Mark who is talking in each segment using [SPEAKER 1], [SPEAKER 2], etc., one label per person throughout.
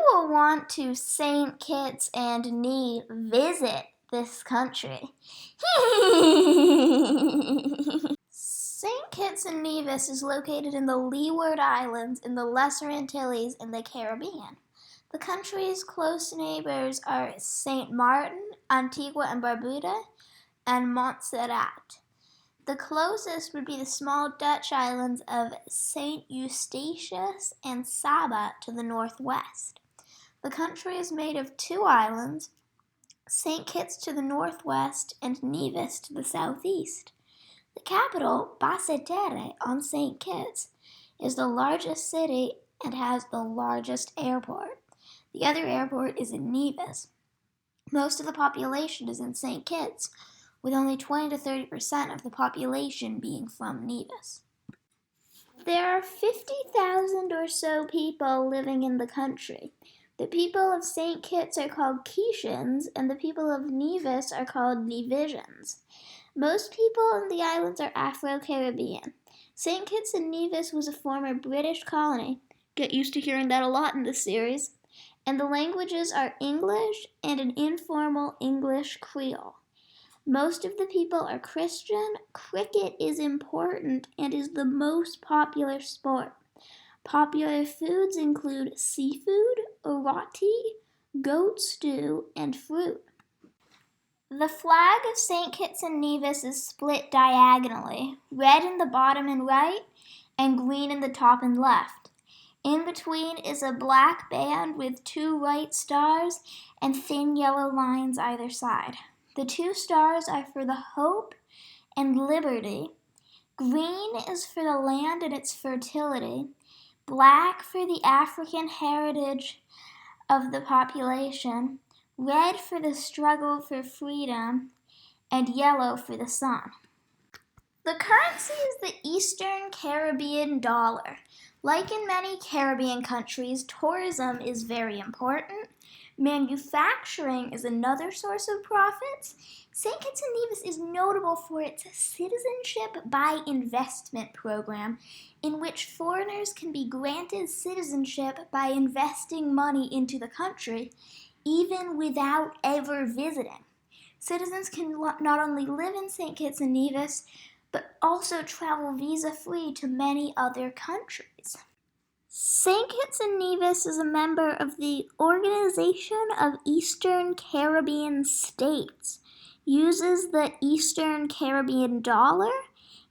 [SPEAKER 1] will want to St. Kitts and Nevis visit this country. St. Kitts and Nevis is located in the Leeward Islands in the Lesser Antilles in the Caribbean. The country's close neighbors are St. Martin, Antigua and Barbuda, and Montserrat. The closest would be the small Dutch islands of St. Eustatius and Saba to the northwest. The country is made of two islands, St. Kitts to the northwest and Nevis to the southeast. The capital, Basseterre on St. Kitts, is the largest city and has the largest airport. The other airport is in Nevis. Most of the population is in St. Kitts, with only 20 to 30% of the population being from Nevis. There are 50,000 or so people living in the country. The people of St. Kitts are called Quichans, and the people of Nevis are called Nevisians. Most people in the islands are Afro-Caribbean. St. Kitts and Nevis was a former British colony. Get used to hearing that a lot in this series. And the languages are English and an informal English Creole. Most of the people are Christian. Cricket is important and is the most popular sport. Popular foods include seafood, roti, goat stew, and fruit. The flag of St. Kitts and Nevis is split diagonally, red in the bottom and right, and green in the top and left. In between is a black band with two white stars and thin yellow lines either side. The two stars are for the hope and liberty. Green is for the land and its fertility. Black for the African heritage of the population. Red for the struggle for freedom. And yellow for the sun. The currency is the Eastern Caribbean dollar. Like in many Caribbean countries, tourism is very important. Manufacturing is another source of profits. St. Kitts and Nevis is notable for its citizenship by investment program, in which foreigners can be granted citizenship by investing money into the country, even without ever visiting. Citizens can not only live in St. Kitts and Nevis, but also travel visa-free to many other countries. St. Kitts and Nevis is a member of the Organization of Eastern Caribbean States, uses the Eastern Caribbean dollar,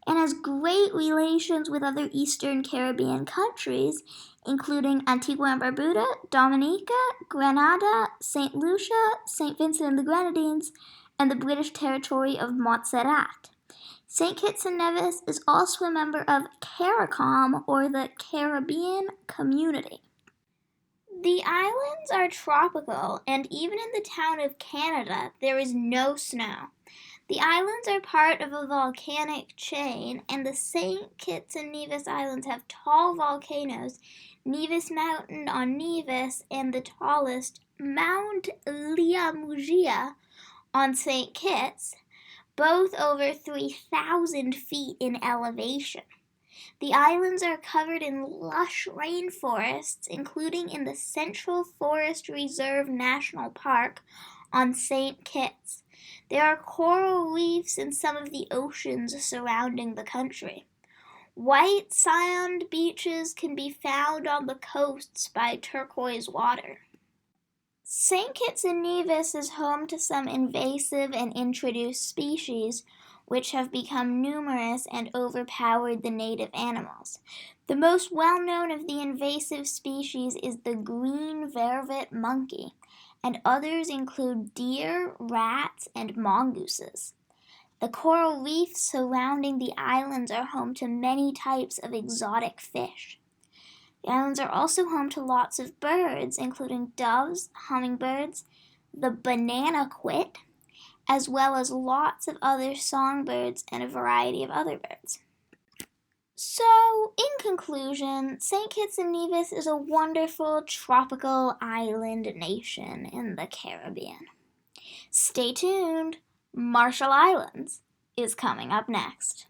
[SPEAKER 1] and has great relations with other Eastern Caribbean countries, including Antigua and Barbuda, Dominica, Grenada, St. Lucia, St. Vincent and the Grenadines, and the British territory of Montserrat. St. Kitts and Nevis is also a member of CARICOM, or the Caribbean Community. The islands are tropical, and even in the town of Canada, there is no snow. The islands are part of a volcanic chain, and the St. Kitts and Nevis Islands have tall volcanoes, Nevis Mountain on Nevis, and the tallest, Mount Liamugia on St. Kitts, both over 3,000 feet in elevation. The islands are covered in lush rainforests, including in the Central Forest Reserve National Park on St. Kitts. There are coral reefs in some of the oceans surrounding the country. White sand beaches can be found on the coasts by turquoise water. St. Kitts and Nevis is home to some invasive and introduced species, which have become numerous and overpowered the native animals. The most well-known of the invasive species is the green vervet monkey, and others include deer, rats, and mongooses. The coral reefs surrounding the islands are home to many types of exotic fish. The islands are also home to lots of birds, including doves, hummingbirds, the banana quit, as well as lots of other songbirds and a variety of other birds. So, in conclusion, St. Kitts and Nevis is a wonderful tropical island nation in the Caribbean. Stay tuned, Marshall Islands is coming up next.